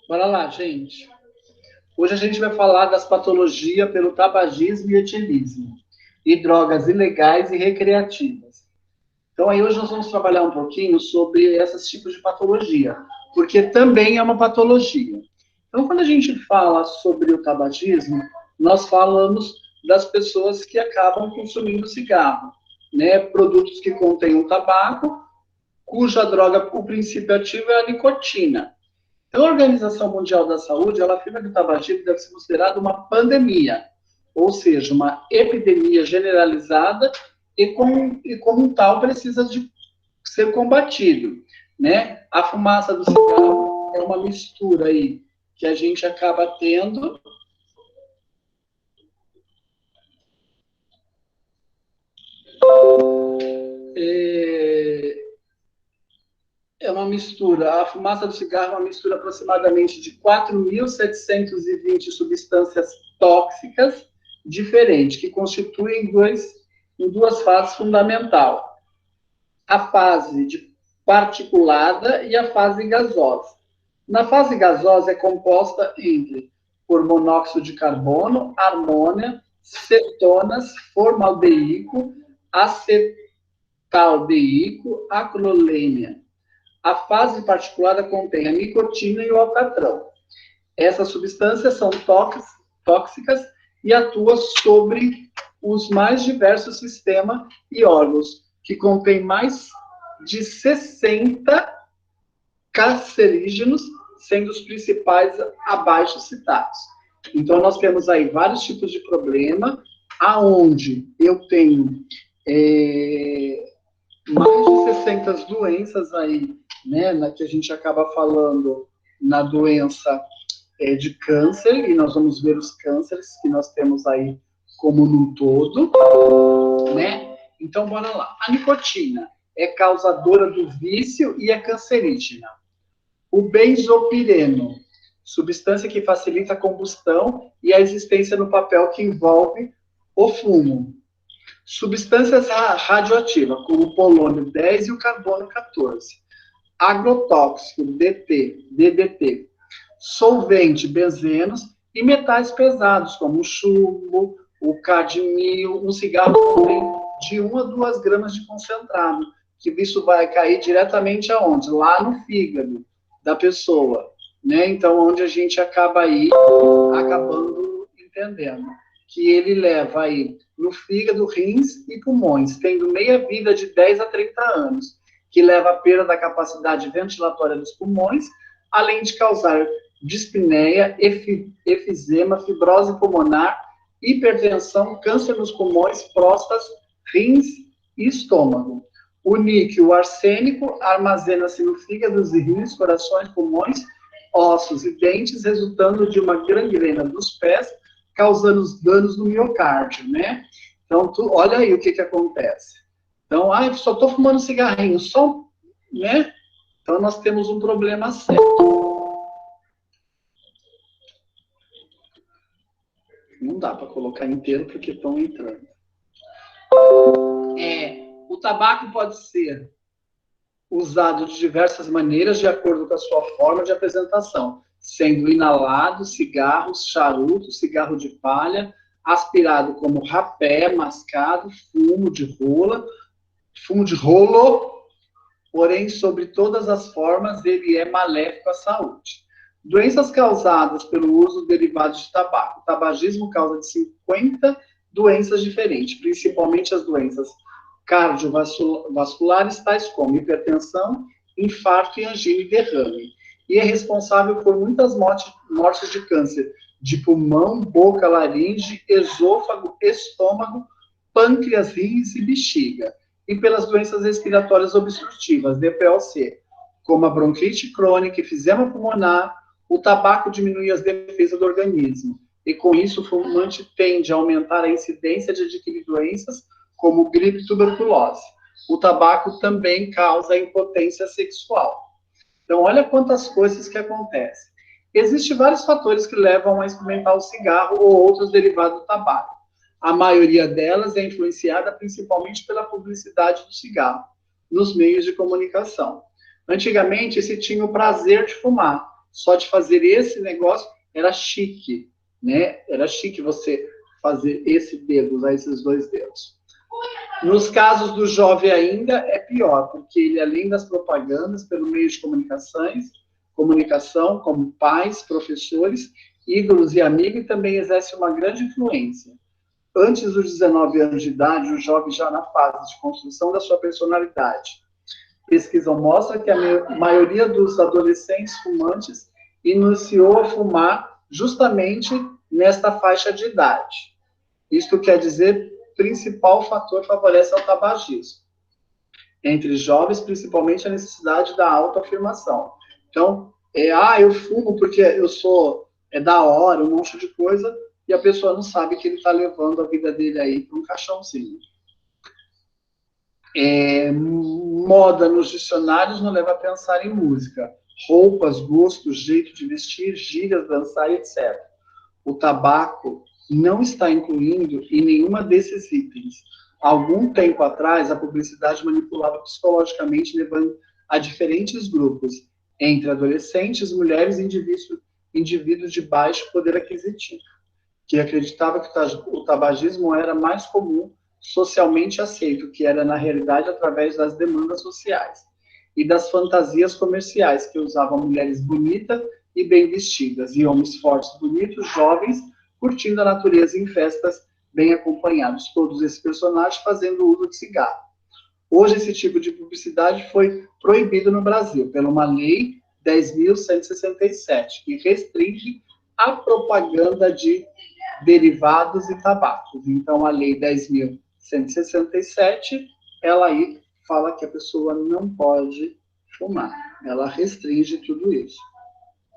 Bora lá, gente. Hoje a gente vai falar das patologias pelo tabagismo e etilismo, e drogas ilegais e recreativas. Então, aí hoje nós vamos trabalhar um pouquinho sobre esses tipos de patologia, porque também é uma patologia. Então, quando a gente fala sobre o tabagismo, nós falamos das pessoas que acabam consumindo cigarro, né? Produtos que contêm o tabaco, cuja droga, o princípio ativo é a nicotina. Então, a Organização Mundial da Saúde, ela afirma que o tabagismo deve ser considerado uma pandemia, ou seja, uma epidemia generalizada e como tal, precisa de ser combatido, né? A fumaça do cigarro é uma mistura aí que a gente acaba tendo. É uma mistura, a fumaça do cigarro é uma mistura aproximadamente de 4.720 substâncias tóxicas diferentes, que constituem em duas fases fundamentais. A fase de particulada e a fase gasosa. Na fase gasosa é composta por monóxido de carbono, amônia, cetonas, formaldehído, acetaldehído, acrolênia. A fase particulada contém a nicotina e o alcatrão. Essas substâncias são tóxicas e atuam sobre os mais diversos sistemas e órgãos, que contêm mais de 60 cancerígenos, sendo os principais abaixo citados. Então, nós temos aí vários tipos de problema, aonde eu tenho mais de 60 doenças aí, né, que a gente acaba falando na doença de câncer, e nós vamos ver os cânceres que nós temos aí como num todo, né? Então, bora lá. A nicotina é causadora do vício e é cancerígena. O benzopireno, substância que facilita a combustão e a existência no papel que envolve o fumo. Substâncias radioativas, como o polônio 10 e o carbono 14. Agrotóxico, DDT. Solvente, benzenos. E metais pesados, como o chumbo, o cadmio. Um cigarro contém de 1 a 2 gramas de concentrado, que isso vai cair diretamente aonde? Lá no fígado da pessoa, né? Então, onde a gente acaba aí acabando entendendo que ele leva aí no fígado, rins e pulmões, tendo meia vida de 10 a 30 anos, que leva à perda da capacidade ventilatória dos pulmões, além de causar dispneia, efizema, fibrose pulmonar, hipertensão, câncer nos pulmões, próstatas, rins e estômago. O níquel, o arsênico, armazena-se no fígado, rins, corações, pulmões, ossos e dentes, resultando de uma gangrena dos pés, causando danos no miocárdio, né? Então, olha aí o que acontece. Então, só estou fumando cigarrinho, só, né? Então, nós temos um problema sério. Não dá para colocar inteiro porque estão entrando. O tabaco pode ser usado de diversas maneiras, de acordo com a sua forma de apresentação, sendo inalado, cigarros, charuto, cigarro de palha, aspirado como rapé, mascado, fumo de rolo, porém, sobre todas as formas, ele é maléfico à saúde. Doenças causadas pelo uso de derivados de tabaco. O tabagismo causa de 50 doenças diferentes, principalmente as doenças cardiovasculares, tais como hipertensão, infarto e angina e derrame. E é responsável por muitas mortes de câncer de pulmão, boca, laringe, esôfago, estômago, pâncreas, rins e bexiga. E pelas doenças respiratórias obstrutivas, DPOC, como a bronquite crônica, efizema pulmonar. O tabaco diminui as defesas do organismo, e com isso o fumante tende a aumentar a incidência de adquirir doenças como gripe e tuberculose. O tabaco também causa impotência sexual. Então, olha quantas coisas que acontecem. Existem vários fatores que levam a experimentar o cigarro ou outros derivados do tabaco. A maioria delas é influenciada principalmente pela publicidade do cigarro, nos meios de comunicação. Antigamente, se tinha o prazer de fumar. Só de fazer esse negócio era chique, né? Era chique você fazer esse dedo, usar esses dois dedos. Nos casos do jovem ainda é pior, porque ele, além das propagandas pelo meio de comunicação, como pais, professores, ídolos e amigos, também exerce uma grande influência. Antes dos 19 anos de idade, o jovem já na fase de construção da sua personalidade. Pesquisa mostra que a maioria dos adolescentes fumantes iniciou a fumar justamente nesta faixa de idade. Isto quer dizer, o principal fator favorece ao tabagismo. Entre jovens, principalmente a necessidade da autoafirmação. Então, eu fumo porque eu sou da hora, um monte de coisa, e a pessoa não sabe que ele está levando a vida dele aí para um caixãozinho. Moda nos dicionários não leva a pensar em música. Roupas, gostos, jeito de vestir, gírias, dançar, etc. O tabaco não está incluindo em nenhuma desses itens. Há algum tempo atrás, a publicidade manipulava psicologicamente, levando a diferentes grupos, entre adolescentes, mulheres e indivíduos de baixo poder aquisitivo, que acreditava que o tabagismo era mais comum, socialmente aceito, que era, na realidade, através das demandas sociais e das fantasias comerciais, que usavam mulheres bonitas e bem vestidas, e homens fortes, bonitos, jovens, curtindo a natureza em festas bem acompanhados. Todos esses personagens fazendo uso de cigarro. Hoje, esse tipo de publicidade foi proibido no Brasil, por uma lei 10.167, que restringe a propaganda de derivados e tabacos. Então, a lei 10.167, ela aí fala que a pessoa não pode fumar. Ela restringe tudo isso.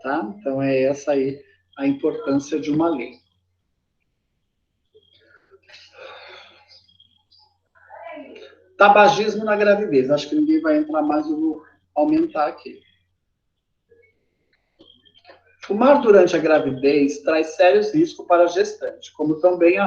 Tá? Então, é essa aí a importância de uma lei. Tabagismo na gravidez. Acho que ninguém vai entrar mais, eu vou aumentar aqui. Fumar durante a gravidez traz sérios riscos para a gestante, como também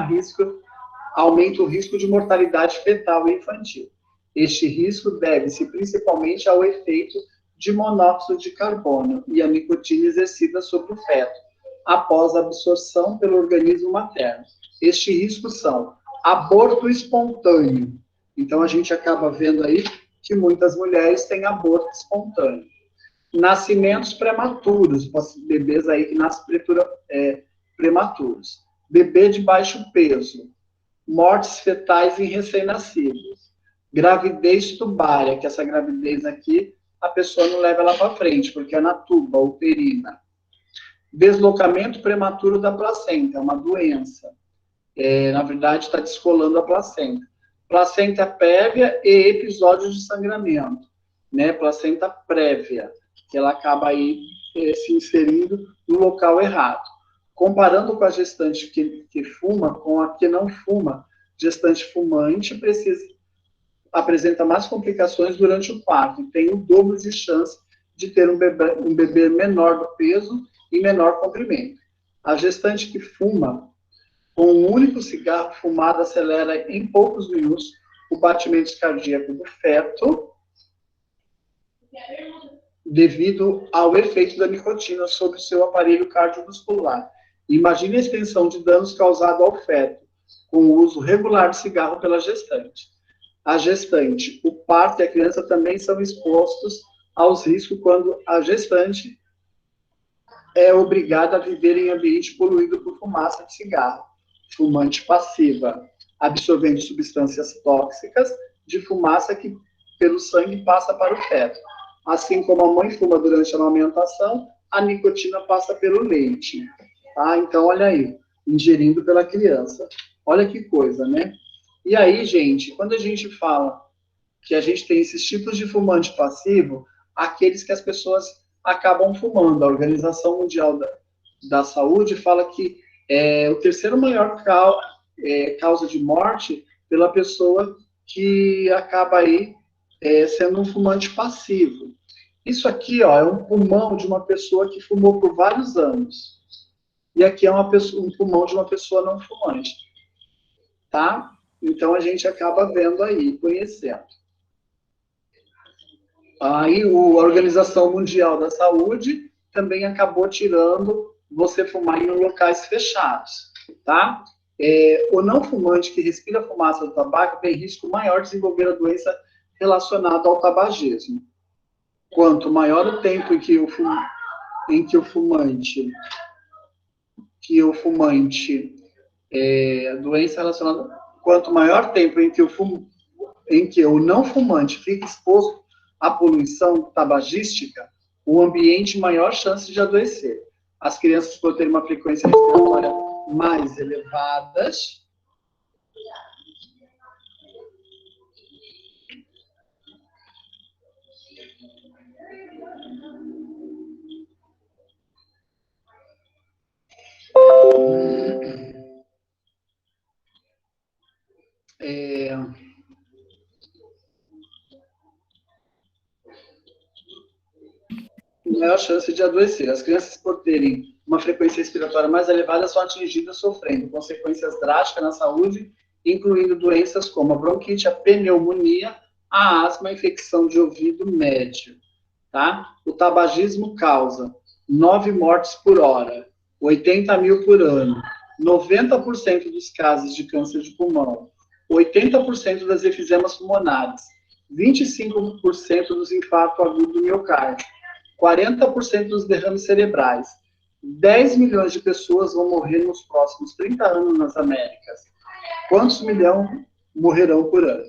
aumenta o risco de mortalidade fetal e infantil. Este risco deve-se principalmente ao efeito de monóxido de carbono e a nicotina exercida sobre o feto, após a absorção pelo organismo materno. Estes riscos são aborto espontâneo. Então, a gente acaba vendo aí que muitas mulheres têm aborto espontâneo. Nascimentos prematuros, bebês aí que nascem prematuros. Bebê de baixo peso. Mortes fetais em recém-nascidos. Gravidez tubária, que essa gravidez aqui, a pessoa não leva ela para frente, porque é na tuba, uterina. Deslocamento prematuro da placenta, é uma doença. Na verdade, está descolando a placenta. Placenta prévia e episódios de sangramento, né? Placenta prévia, que ela acaba aí se inserindo no local errado. Comparando com a gestante que fuma com a que não fuma, gestante fumante apresenta mais complicações durante o parto e tem o dobro de chance de ter um bebê menor do peso e menor comprimento. A gestante que fuma, com um único cigarro fumado, acelera em poucos minutos o batimento cardíaco do feto, devido ao efeito da nicotina sobre o seu aparelho cardiovascular. Imagine a extensão de danos causados ao feto com o uso regular de cigarro pela gestante. A gestante, o parto e a criança também são expostos aos riscos quando a gestante é obrigada a viver em ambiente poluído por fumaça de cigarro. Fumante passiva, absorvendo substâncias tóxicas de fumaça que pelo sangue passa para o feto. Assim como a mãe fuma durante a amamentação, a nicotina passa pelo leite. Tá? Então, olha aí, ingerindo pela criança. Olha que coisa, né? E aí, gente, quando a gente fala que a gente tem esses tipos de fumante passivo, aqueles que as pessoas acabam fumando. A Organização Mundial da Saúde fala que o terceiro maior causa de morte pela pessoa que acaba aí sendo um fumante passivo. Isso aqui, ó, é um pulmão de uma pessoa que fumou por vários anos. E aqui é um pulmão de uma pessoa não fumante. Tá? Então, a gente acaba vendo aí, conhecendo. Aí, a Organização Mundial da Saúde também acabou tirando você fumar em locais fechados, tá? O não fumante que respira a fumaça do tabaco tem risco maior de desenvolver a doença relacionada ao tabagismo. Quanto maior o tempo em que o fumante, doença relacionada, quanto maior tempo em que o não fumante fica exposto à poluição tabagística, o ambiente maior chance de adoecer. As crianças, por terem uma frequência respiratória mais elevadas, maior chance de adoecer. As crianças, por terem uma frequência respiratória mais elevada, são atingidas sofrendo consequências drásticas na saúde, incluindo doenças como a bronquite, a pneumonia, a asma, a infecção de ouvido médio. Tá? O tabagismo causa 9 mortes por hora, 80 mil por ano, 90% dos casos de câncer de pulmão, 80% das efezemas pulmonares, 25% dos infartos agudos do miocárdio, 40% dos derrames cerebrais. 10 milhões de pessoas vão morrer nos próximos 30 anos nas Américas. Quantos milhões morrerão por ano?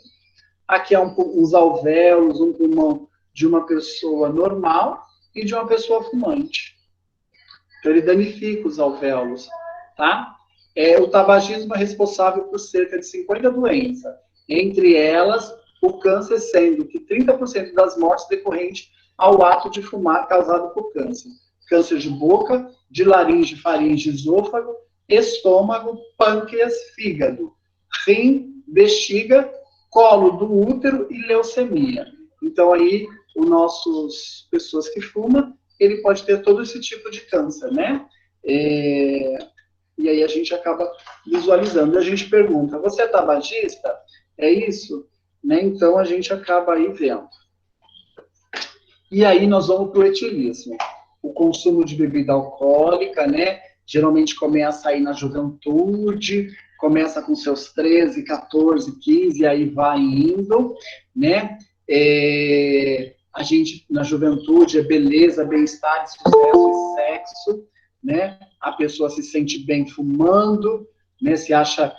Aqui há uns alvéolos, um pulmão de uma pessoa normal e de uma pessoa fumante. Então, ele danifica os alvéolos, tá? O tabagismo é responsável por cerca de 50 doenças, entre elas o câncer, sendo que 30% das mortes decorrentes ao ato de fumar causado por câncer. Câncer de boca, de laringe, faringe, esôfago, estômago, pâncreas, fígado, rim, bexiga, colo do útero e leucemia. Então, aí, pessoas que fumam, ele pode ter todo esse tipo de câncer, né? E aí a gente acaba visualizando. A gente pergunta, você é tabagista? É isso? Né? Então, a gente acaba aí vendo. E aí nós vamos para o etilismo. O consumo de bebida alcoólica, né? Geralmente começa aí na juventude, começa com seus 13, 14, 15, e aí vai indo, né? A gente, na juventude, é beleza, bem-estar, sucesso e sexo, né? A pessoa se sente bem fumando, né? Se acha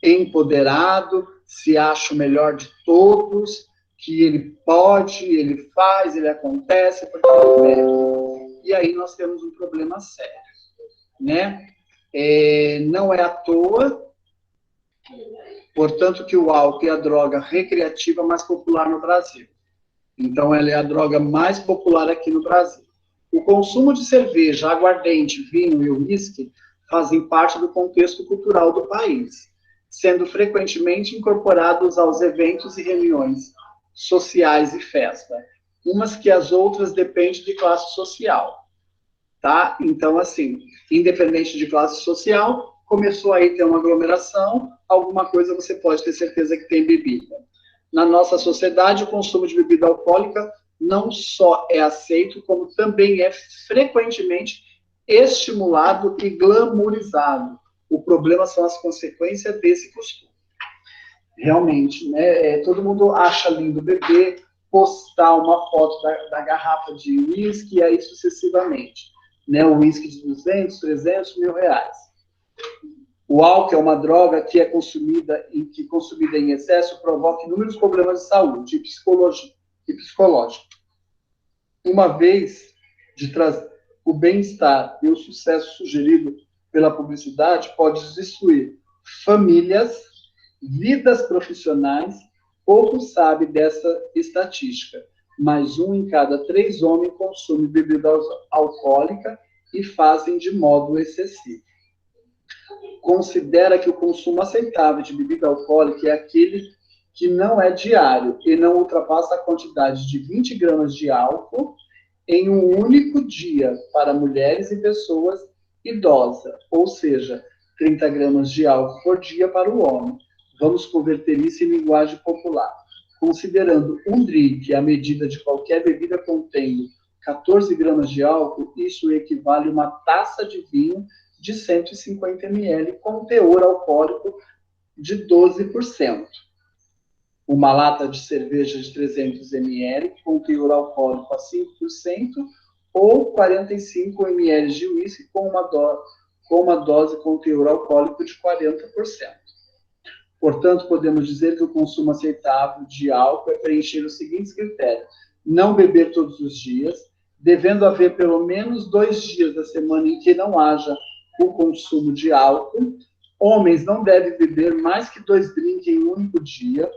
empoderado, se acha o melhor de todos, que ele pode, ele faz, ele acontece, porque ele deve. E aí nós temos um problema sério, né? Não é à toa, portanto, que o álcool é a droga recreativa mais popular no Brasil. Então, ela é a droga mais popular aqui no Brasil. O consumo de cerveja, aguardente, vinho e uísque fazem parte do contexto cultural do país, sendo frequentemente incorporados aos eventos e reuniões sociais e festa. Umas que as outras dependem de classe social, tá? Então, assim, independente de classe social, começou aí a ter uma aglomeração, alguma coisa você pode ter certeza que tem bebida. Na nossa sociedade, o consumo de bebida alcoólica não só é aceito, como também é frequentemente estimulado e glamourizado. O problema são as consequências desse costume. Realmente, né? Todo mundo acha lindo beber, postar uma foto da garrafa de uísque e aí sucessivamente. Né? O uísque de 200, 300, R$1.000. O álcool é uma droga que consumida em excesso provoca inúmeros problemas de saúde e psicológico. Uma vez de trazer o bem-estar e o sucesso sugerido pela publicidade pode destruir famílias, vidas profissionais. Pouco sabe dessa estatística, mas 1 em cada 3 homens consome bebida alcoólica e fazem de modo excessivo. considera que o consumo aceitável de bebida alcoólica é aquele que não é diário e não ultrapassa a quantidade de 20 gramas de álcool em um único dia para mulheres e pessoas idosas, ou seja, 30 gramas de álcool por dia para o homem. Vamos converter isso em linguagem popular. Considerando um drink a medida de qualquer bebida contendo 14 gramas de álcool, isso equivale a uma taça de vinho de 150 ml com teor alcoólico de 12%. Uma lata de cerveja de 300 ml com teor alcoólico a 5%, ou 45 ml de uísque com uma dose com teor alcoólico de 40%. Portanto, podemos dizer que o consumo aceitável de álcool é preencher os seguintes critérios: não beber todos os dias, devendo haver pelo menos 2 dias da semana em que não haja o consumo de álcool, homens não devem beber mais que 2 drinks em um único dia,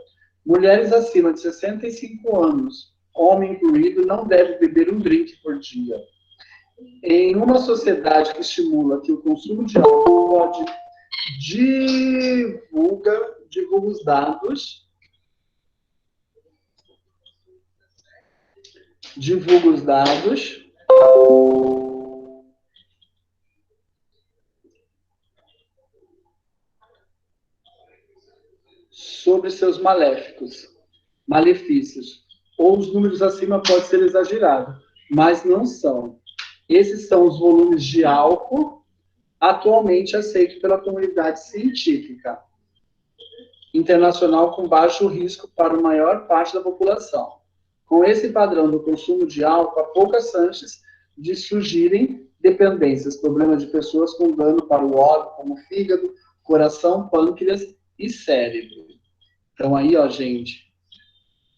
mulheres acima de 65 anos, homem incluído, não deve beber um drink por dia. Em uma sociedade que estimula que o consumo de álcool pode divulga os dados sobre seus malefícios, ou os números acima podem ser exagerados, mas não são. Esses são os volumes de álcool atualmente aceitos pela comunidade científica internacional com baixo risco para a maior parte da população. Com esse padrão do consumo de álcool, há poucas chances de surgirem dependências, problemas de pessoas com dano para o órgão, como fígado, coração, pâncreas e cérebro. Então aí, ó, gente,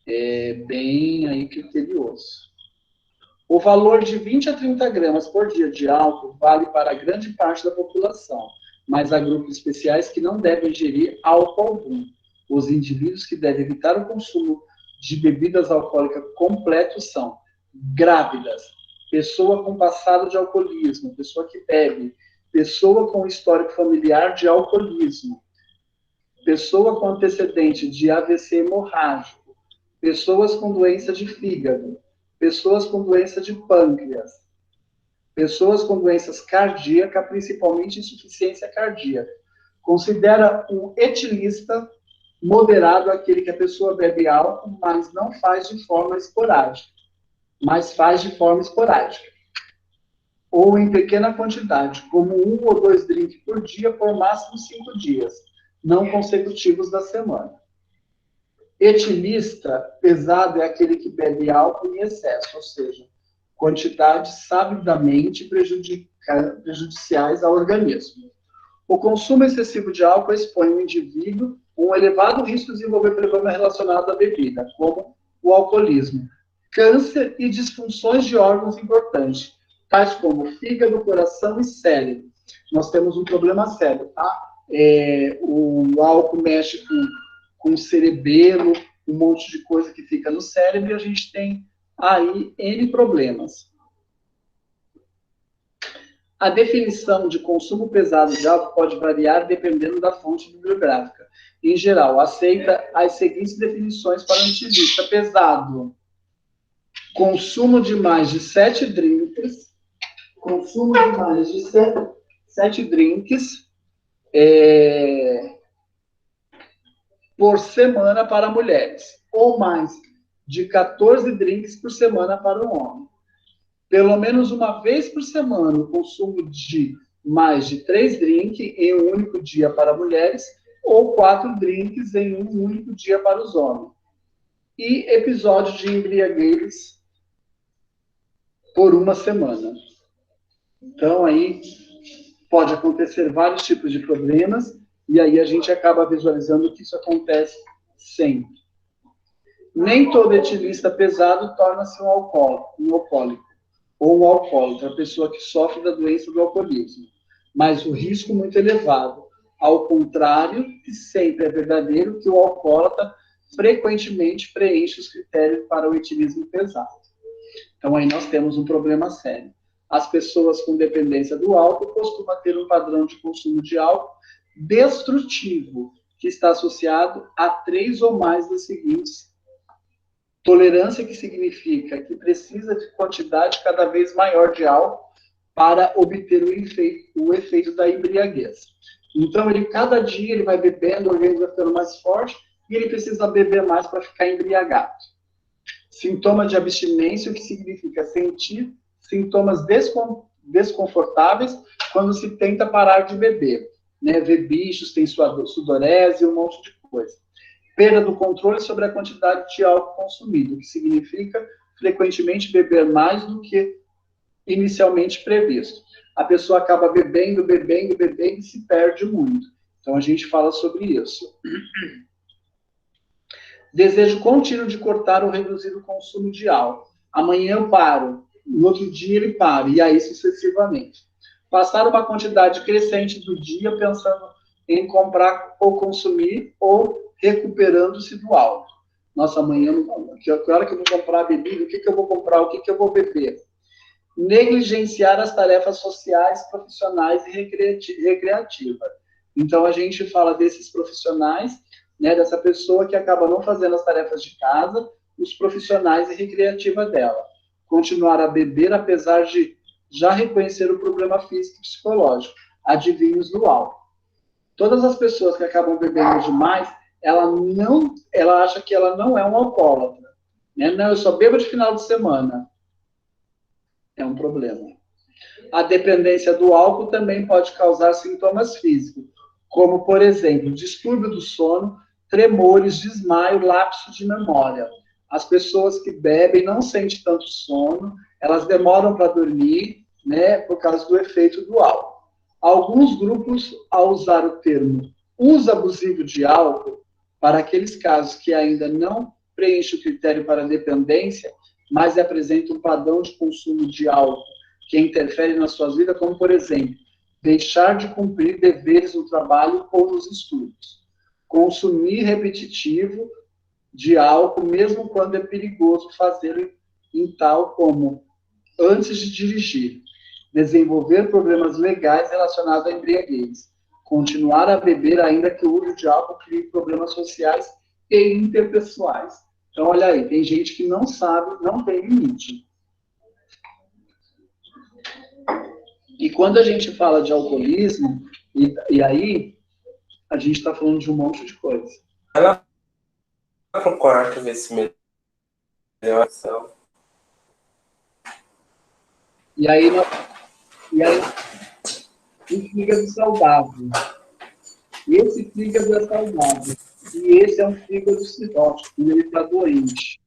é bem aí criterioso. O valor de 20 a 30 gramas por dia de álcool vale para grande parte da população, mas há grupos especiais que não devem ingerir álcool algum. Os indivíduos que devem evitar o consumo de bebidas alcoólicas completos são grávidas, pessoa com passado de alcoolismo, pessoa que bebe, pessoa com histórico familiar de alcoolismo, pessoa com antecedente de AVC hemorrágico, pessoas com doença de fígado, pessoas com doença de pâncreas, pessoas com doenças cardíacas, principalmente insuficiência cardíaca. Considera um etilista moderado aquele que a pessoa bebe álcool, mas não faz de forma esporádica. Ou em pequena quantidade, como 1 ou 2 drinks por dia, por máximo 5 dias, não consecutivos da semana. Etilista pesado é aquele que bebe álcool em excesso, ou seja, quantidades sabidamente prejudiciais ao organismo. O consumo excessivo de álcool expõe o indivíduo a um elevado risco de desenvolver problemas relacionados à bebida, como o alcoolismo, câncer e disfunções de órgãos importantes, tais como fígado, coração e cérebro. Nós temos um problema sério, tá? O álcool mexe com o cerebelo, um monte de coisa que fica no cérebro, e a gente tem aí N problemas. A definição de consumo pesado de álcool pode variar dependendo da fonte bibliográfica. Em geral, aceita as seguintes definições para um etilista pesado: consumo de mais de 7 drinks, por semana para mulheres, ou mais de 14 drinks por semana para o homem. Pelo menos uma vez por semana, o consumo de mais de 3 drinks em um único dia para mulheres, ou 4 drinks em um único dia para os homens. E episódios de embriaguez por uma semana. Então, aí pode acontecer vários tipos de problemas, e aí a gente acaba visualizando que isso acontece sempre. Nem todo etilista pesado torna-se um alcoólico, ou um alcoólatra, a pessoa que sofre da doença do alcoolismo, mas o risco muito elevado. Ao contrário, que sempre é verdadeiro que o alcoólatra frequentemente preenche os critérios para o etilismo pesado. Então aí nós temos um problema sério. As pessoas com dependência do álcool costumam ter um padrão de consumo de álcool destrutivo, que está associado a 3 ou mais das seguintes. Tolerância, que significa que precisa de quantidade cada vez maior de álcool para obter o efeito da embriaguez. Então, cada dia ele vai bebendo, o organismo vai ficando mais forte, e ele precisa beber mais para ficar embriagado. Sintoma de abstinência, o que significa sentir sintomas desconfortáveis quando se tenta parar de beber. Né? Ver bichos, tem sudorese, um monte de coisa. Perda do controle sobre a quantidade de álcool consumido, o que significa frequentemente beber mais do que inicialmente previsto. A pessoa acaba bebendo e se perde muito. Então, a gente fala sobre isso. Desejo contínuo de cortar ou reduzir o consumo de álcool. Amanhã eu paro, no outro dia ele para, e aí sucessivamente. Passar uma quantidade crescente do dia pensando em comprar ou consumir, ou recuperando-se do álcool. Nossa, amanhã, que hora que eu vou comprar a bebida, o que eu vou comprar, o que eu vou beber? Negligenciar as tarefas sociais, profissionais e recreativas. Então, a gente fala desses profissionais, né, dessa pessoa que acaba não fazendo as tarefas de casa, os profissionais e recreativa dela. Continuar a beber, apesar de já reconhecer o problema físico e psicológico. Adivinhos do álcool. Todas as pessoas que acabam bebendo demais, ela acha que ela não é um alcoólatra. Né? Não, eu só bebo de final de semana. É um problema. A dependência do álcool também pode causar sintomas físicos, como, por exemplo, distúrbio do sono, tremores, desmaio, lapso de memória. As pessoas que bebem não sentem tanto sono, elas demoram para dormir, né, por causa do efeito do álcool. Alguns grupos, ao usar o termo uso abusivo de álcool, para aqueles casos que ainda não preenchem o critério para dependência, mas apresentam um padrão de consumo de álcool que interfere nas suas vidas, como, por exemplo, deixar de cumprir deveres no trabalho ou nos estudos. Consumir repetitivo de álcool, mesmo quando é perigoso fazê-lo em tal como antes de dirigir. Desenvolver problemas legais relacionados à embriaguez. Continuar a beber, ainda que o uso de álcool crie problemas sociais e interpessoais. Então, olha aí, tem gente que não sabe, não tem limite. E quando a gente fala de alcoolismo, e aí a gente está falando de um monte de coisa. Ela pro quarto ver se melhor. E aí, o fígado saudável. E esse fígado é saudável. E esse é um fígado cirrótico, quando ele está doente.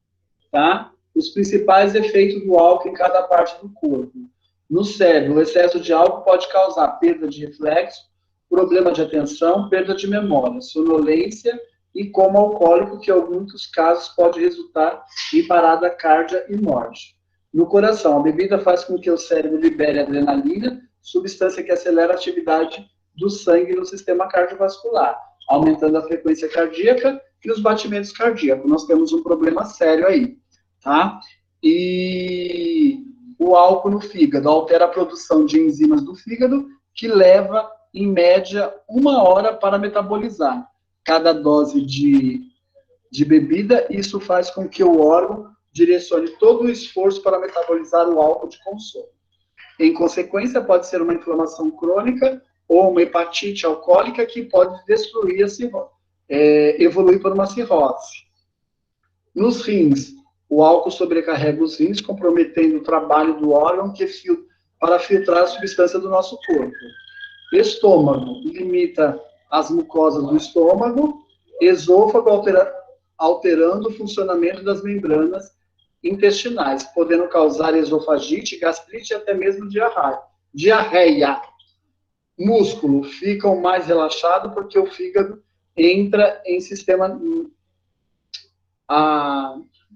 Tá? Os principais efeitos do álcool em cada parte do corpo. No cérebro, o excesso de álcool pode causar perda de reflexo, problema de atenção, perda de memória, sonolência e coma alcoólico, que em alguns casos pode resultar em parada cardíaca e morte. No coração, a bebida faz com que o cérebro libere adrenalina, substância que acelera a atividade do sangue no sistema cardiovascular, aumentando a frequência cardíaca e os batimentos cardíacos. Nós temos um problema sério aí, tá? E o álcool no fígado altera a produção de enzimas do fígado, que leva, em média, 1 hora para metabolizar cada dose de bebida. Isso faz com que o órgão direcione todo o esforço para metabolizar o álcool de consumo. Em consequência, pode ser uma inflamação crônica ou uma hepatite alcoólica que pode destruir a cirrose, evoluir para uma cirrose. Nos rins, o álcool sobrecarrega os rins, comprometendo o trabalho do órgão para filtrar a substância do nosso corpo. Estômago, limita as mucosas do estômago. Esôfago, alterando o funcionamento das membranas intestinais, podendo causar esofagite, gastrite e até mesmo diarreia. Músculo, ficam mais relaxado porque o fígado entra em sistema...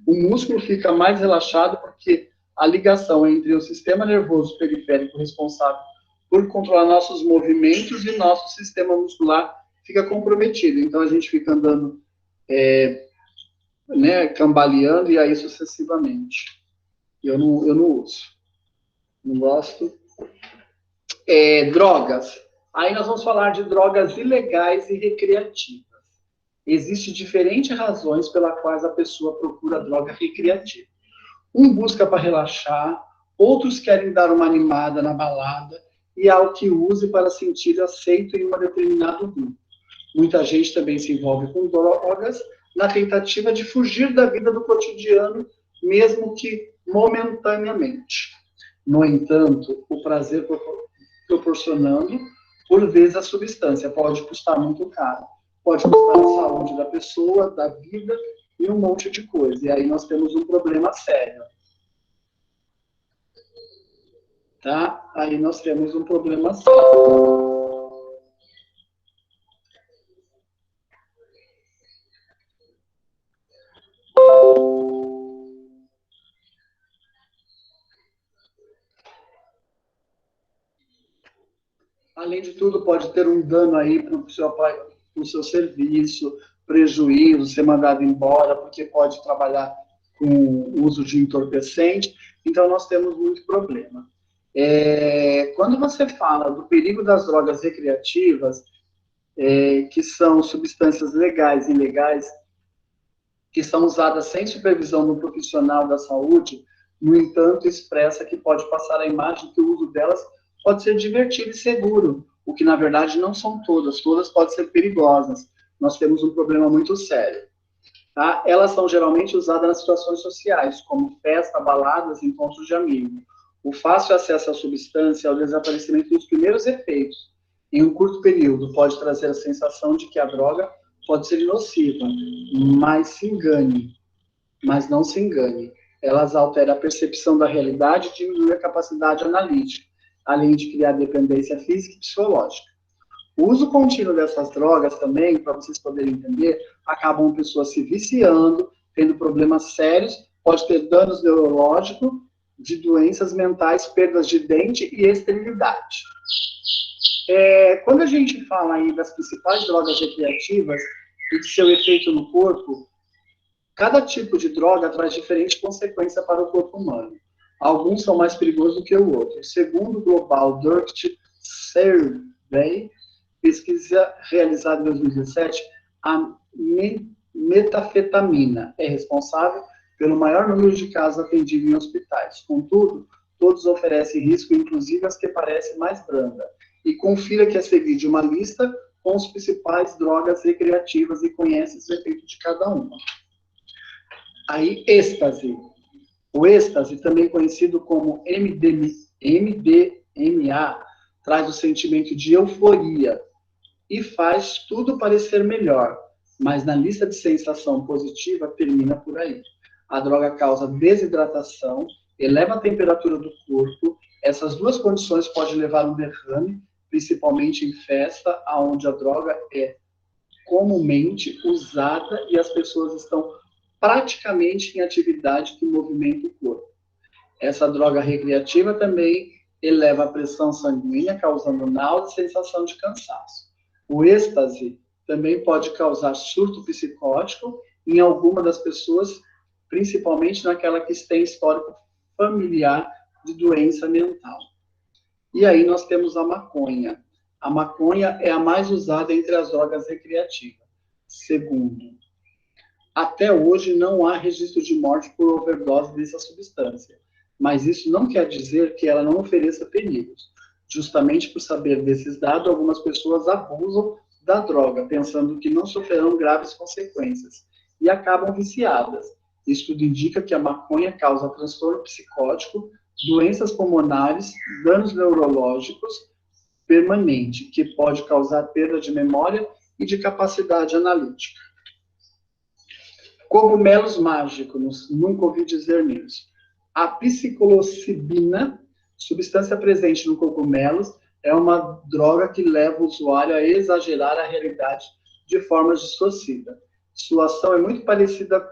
O músculo fica mais relaxado porque a ligação entre o sistema nervoso periférico responsável por controlar nossos movimentos e nosso sistema muscular fica comprometido. Então, a gente fica andando, cambaleando e aí sucessivamente. Eu não uso. Não gosto. Drogas. Aí nós vamos falar de drogas ilegais e recreativas. Existem diferentes razões pelas quais a pessoa procura droga recreativa. Um busca para relaxar, outros querem dar uma animada na balada, e há o que use para sentir aceito em um determinado grupo. Muita gente também se envolve com drogas na tentativa de fugir da vida do cotidiano, mesmo que momentaneamente. No entanto, o prazer proporcionando, por vezes, a substância pode custar muito caro. Pode custar a saúde da pessoa, da vida e um monte de coisa. E aí nós temos um problema sério. Tá? Aí nós temos um problema sério. Além de tudo, pode ter um dano aí para o seu serviço, prejuízo, ser mandado embora, porque pode trabalhar com uso de entorpecente. Então, nós temos muito problema. Quando você fala do perigo das drogas recreativas, que são substâncias legais e ilegais, que são usadas sem supervisão do profissional da saúde, no entanto, expressa que pode passar a imagem que o uso delas pode ser divertido e seguro, o que, na verdade, não são todas. Todas podem ser perigosas. Nós temos um problema muito sério. Tá? Elas são geralmente usadas nas situações sociais, como festa, baladas, encontros de amigos. O fácil acesso à substância é o desaparecimento dos primeiros efeitos. Em um curto período, pode trazer a sensação de que a droga pode ser nociva, mas não se engane. Elas alteram a percepção da realidade e diminuem a capacidade analítica, além de criar dependência física e psicológica. O uso contínuo dessas drogas também, para vocês poderem entender, acabam pessoas se viciando, tendo problemas sérios, pode ter danos neurológicos, de doenças mentais, perdas de dente e esterilidade. Quando a gente fala aí das principais drogas recreativas e de seu efeito no corpo, cada tipo de droga traz diferente consequência para o corpo humano. Alguns são mais perigosos do que o outro. Segundo o Global Drug Survey, pesquisa realizada em 2017, a metafetamina é responsável pelo maior número de casos atendidos em hospitais. Contudo, todos oferecem risco, inclusive as que parecem mais brandas. E confira que é seguir de uma lista com as principais drogas recreativas e conhece os efeitos de cada uma. Aí, êxtase. O êxtase, também conhecido como MDMA, traz o sentimento de euforia e faz tudo parecer melhor, mas na lista de sensação positiva termina por aí. A droga causa desidratação, eleva a temperatura do corpo. Essas duas condições podem levar a um derrame, principalmente em festa, onde a droga é comumente usada e as pessoas estão praticamente em atividade que movimenta o corpo. Essa droga recreativa também eleva a pressão sanguínea, causando náusea e sensação de cansaço. O êxtase também pode causar surto psicótico em alguma das pessoas, principalmente naquela que tem histórico familiar de doença mental. E aí nós temos a maconha. A maconha é a mais usada entre as drogas recreativas. Segundo, até hoje não há registro de morte por overdose dessa substância, mas isso não quer dizer que ela não ofereça perigos. Justamente por saber desses dados, algumas pessoas abusam da droga, pensando que não sofrerão graves consequências, e acabam viciadas. Isso tudo indica que a maconha causa transtorno psicótico, doenças pulmonares, danos neurológicos permanente, que pode causar perda de memória e de capacidade analítica. Cogumelos mágicos, nunca ouvi dizer nisso. A psilocibina, substância presente no cogumelos, é uma droga que leva o usuário a exagerar a realidade de forma distorcida. Sua ação é muito parecida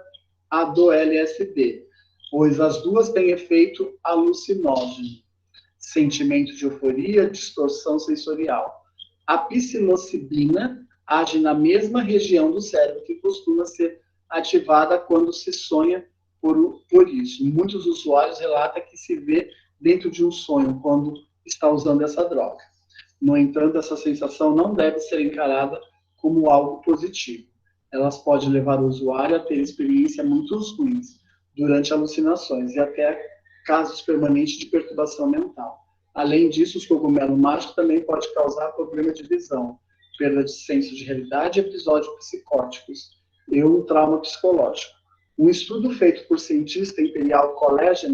à do LSD, pois as duas têm efeito alucinógeno, sentimento de euforia, distorção sensorial. A psilocibina age na mesma região do cérebro que costuma ser ativada quando se sonha por isso. Muitos usuários relatam que se vê dentro de um sonho quando está usando essa droga. No entanto, essa sensação não deve ser encarada como algo positivo. Elas podem levar o usuário a ter experiências muito ruins durante alucinações e até casos permanentes de perturbação mental. Além disso, os cogumelos mágicos também podem causar problema de visão, perda de senso de realidade e episódios psicóticos e um trauma psicológico. Um estudo feito por cientista Imperial College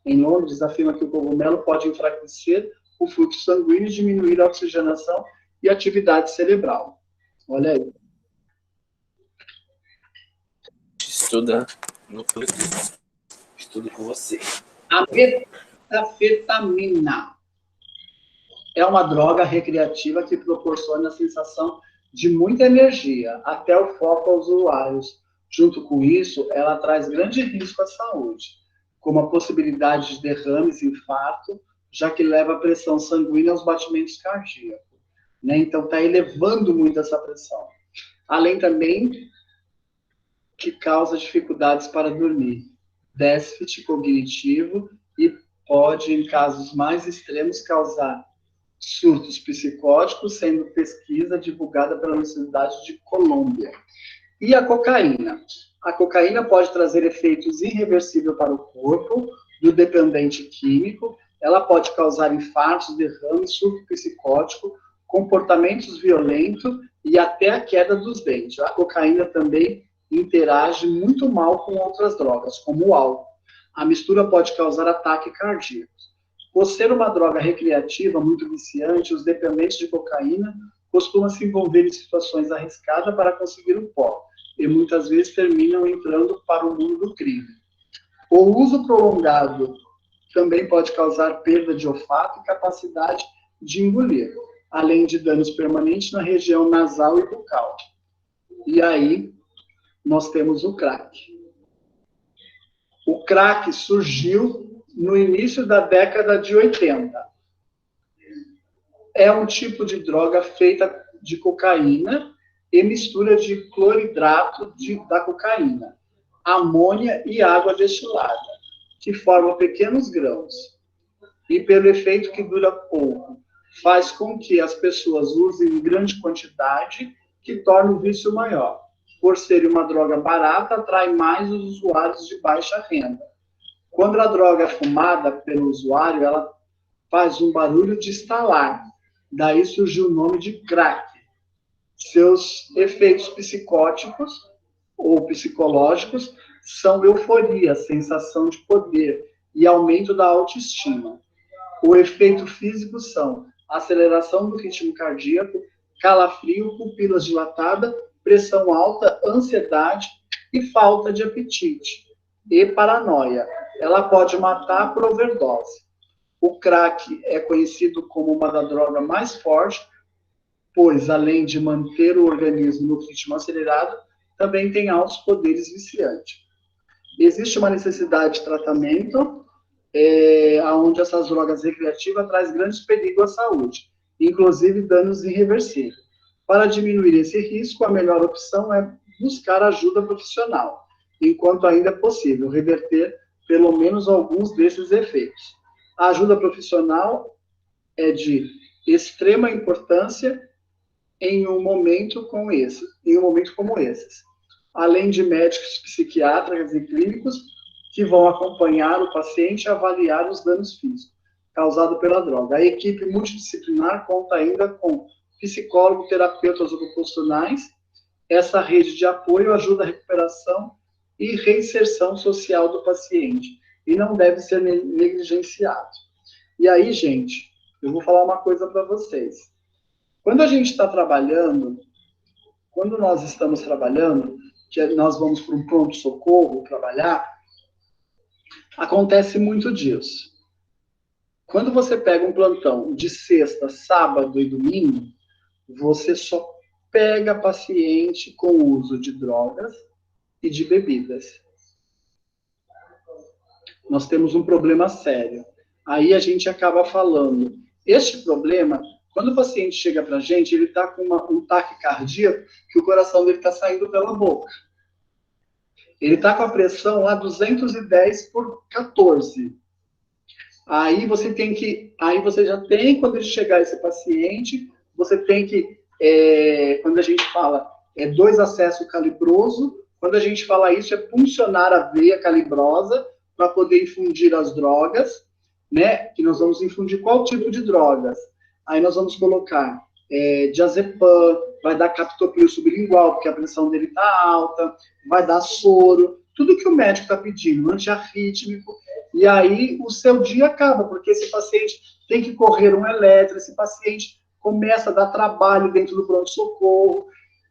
em Londres afirma que o cogumelo pode enfraquecer o fluxo sanguíneo, diminuir a oxigenação e a atividade cerebral. Olha aí. Estuda no estudo com você. A metafetamina é uma droga recreativa que proporciona a sensação de muita energia, até o foco aos usuários. Junto com isso, ela traz grande risco à saúde, como a possibilidade de derrames e infarto, já que leva a pressão sanguínea aos batimentos cardíacos. Né? Então, está elevando muito essa pressão. Além também que causa dificuldades para dormir, déficit cognitivo e pode, em casos mais extremos, causar surtos psicóticos, sendo pesquisa divulgada pela Universidade de Colômbia. E a cocaína? A cocaína pode trazer efeitos irreversíveis para o corpo do dependente químico. Ela pode causar infartos, derrames, surto psicótico, comportamentos violentos e até a queda dos dentes. A cocaína também interage muito mal com outras drogas, como o álcool. A mistura pode causar ataque cardíaco. Por ser uma droga recreativa muito viciante, os dependentes de cocaína costumam se envolver em situações arriscadas para conseguir o pó, e muitas vezes terminam entrando para o mundo do crime. O uso prolongado também pode causar perda de olfato e capacidade de engolir, além de danos permanentes na região nasal e bucal. E aí, nós temos o crack. O crack surgiu no início da década de 80. É um tipo de droga feita de cocaína e mistura de cloridrato da cocaína, amônia e água destilada, que formam pequenos grãos. E pelo efeito que dura pouco, faz com que as pessoas usem em grande quantidade, que torna o vício maior. Por ser uma droga barata, atrai mais os usuários de baixa renda. Quando a droga é fumada pelo usuário, ela faz um barulho de estalar. Daí surgiu o nome de crack. Seus efeitos psicóticos ou psicológicos são euforia, sensação de poder e aumento da autoestima. O efeito físico são aceleração do ritmo cardíaco, calafrio, pupilas dilatadas, pressão alta, ansiedade e falta de apetite. E paranoia. Ela pode matar por overdose. O crack é conhecido como uma das drogas mais fortes, pois, além de manter o organismo no ritmo acelerado, também tem altos poderes viciantes. Existe uma necessidade de tratamento, onde essas drogas recreativas trazem grandes perigos à saúde, inclusive danos irreversíveis. Para diminuir esse risco, a melhor opção é buscar ajuda profissional, enquanto ainda é possível reverter pelo menos alguns desses efeitos. A ajuda profissional é de extrema importância em um momento como esse, além de médicos psiquiatras e clínicos que vão acompanhar o paciente e avaliar os danos físicos causados pela droga. A equipe multidisciplinar conta ainda com psicólogos, terapeutas ocupacionais. Essa rede de apoio ajuda a recuperação e reinserção social do paciente, e não deve ser negligenciado. E aí, gente, eu vou falar uma coisa para vocês. Quando a gente está trabalhando, quando nós estamos trabalhando, que nós vamos para um pronto-socorro trabalhar, acontece muito disso. Quando você pega um plantão de sexta, sábado e domingo, você só pega paciente com uso de drogas e de bebidas. Nós temos um problema sério. Aí a gente acaba falando. Este problema, quando o paciente chega para a gente, ele está com um taquicardia, que o coração dele está saindo pela boca. Ele está com a pressão lá 210 por 14. Aí você já tem, quando ele chegar esse paciente, você tem que, quando a gente fala 2 acesso calibroso, quando a gente fala isso, é puncionar a veia calibrosa para poder infundir as drogas, né? Que nós vamos infundir qual tipo de drogas? Aí nós vamos colocar diazepam, vai dar captopril sublingual, porque a pressão dele está alta, vai dar soro, tudo que o médico está pedindo, antiarrítmico, e aí o seu dia acaba, porque esse paciente tem que correr um eletro, esse paciente começa a dar trabalho dentro do pronto-socorro,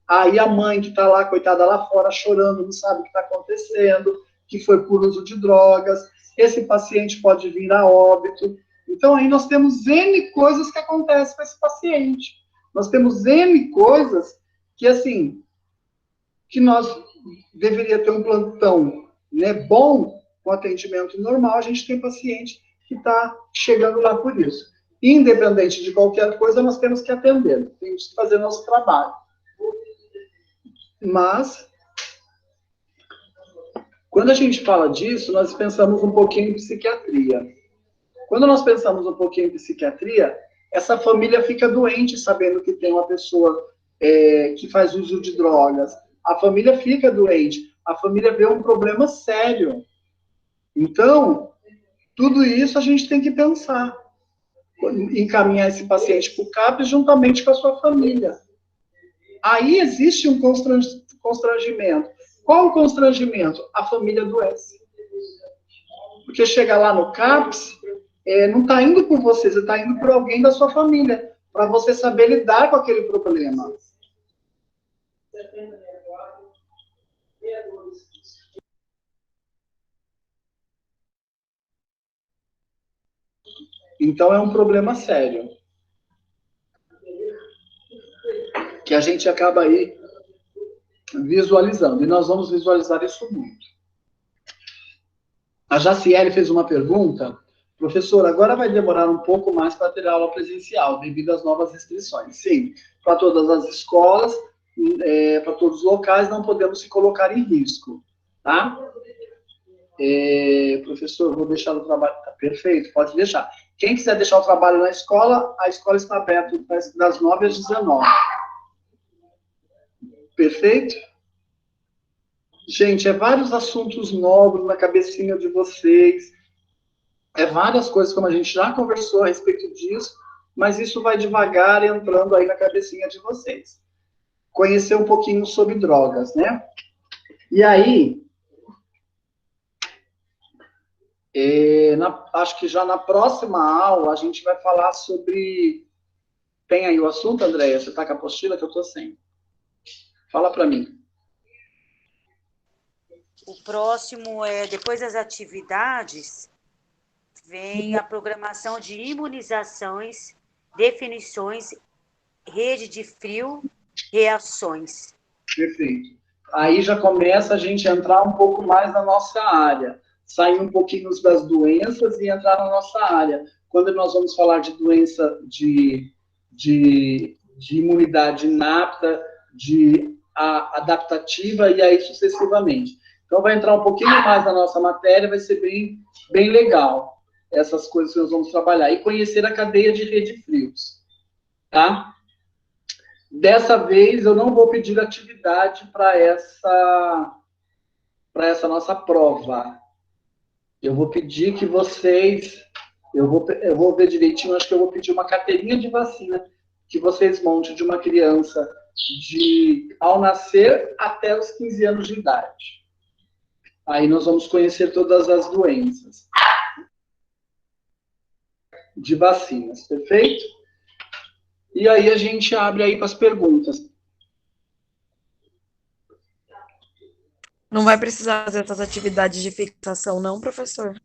aí a mãe que está lá, coitada lá fora, chorando, não sabe o que está acontecendo, que foi por uso de drogas, esse paciente pode vir a óbito. Então aí nós temos N coisas que acontecem com esse paciente. Nós temos N coisas que, assim, que nós deveria ter um plantão, né, bom, com atendimento normal, a gente tem paciente que está chegando lá por isso. Independente de qualquer coisa, nós temos que atender, temos que fazer nosso trabalho. Mas, quando a gente fala disso, nós pensamos um pouquinho em psiquiatria. Quando nós pensamos um pouquinho em psiquiatria, essa família fica doente sabendo que tem uma pessoa que faz uso de drogas. A família fica doente, a família vê um problema sério. Então, tudo isso a gente tem que pensar. Encaminhar esse paciente para o CAPS juntamente com a sua família. Aí existe um constrangimento. Qual o constrangimento? A família adoece. Porque chega lá no CAPS, não está indo por você, você está indo por alguém da sua família, para você saber lidar com aquele problema. Então é um problema sério. Que a gente acaba aí visualizando. E nós vamos visualizar isso muito. A Jaciele fez uma pergunta. Professor, agora vai demorar um pouco mais para ter aula presencial, devido às novas restrições. Sim, para todas as escolas, para todos os locais, não podemos se colocar em risco. Tá? Professor, vou deixar o trabalho. Tá, perfeito, pode deixar. Quem quiser deixar o trabalho na escola, a escola está aberta das 9 às 19. Perfeito? Gente, vários assuntos novos na cabecinha de vocês. Várias coisas, como a gente já conversou a respeito disso, mas isso vai devagar entrando aí na cabecinha de vocês. Conhecer um pouquinho sobre drogas, né? E aí, acho que já na próxima aula a gente vai falar sobre... Tem aí o assunto, Andréia? Você está com a apostila que eu estou sem? Fala para mim. O próximo depois das atividades, vem a programação de imunizações, definições, rede de frio, reações. Perfeito. Aí já começa a gente a entrar um pouco mais na nossa área, sair um pouquinho das doenças e entrar na nossa área. Quando nós vamos falar de doença de imunidade inapta, de adaptativa e aí sucessivamente. Então vai entrar um pouquinho mais na nossa matéria, vai ser bem, bem legal essas coisas que nós vamos trabalhar. E conhecer a cadeia de rede frios. Tá? Dessa vez, eu não vou pedir atividade para essa nossa prova. Eu vou pedir que vocês... Eu vou ver direitinho, acho que eu vou pedir uma carteirinha de vacina que vocês montem de uma criança ao nascer até os 15 anos de idade. Aí nós vamos conhecer todas as doenças de vacinas, perfeito? E aí a gente abre aí para as perguntas. Não vai precisar fazer essas atividades de fixação, não, professor?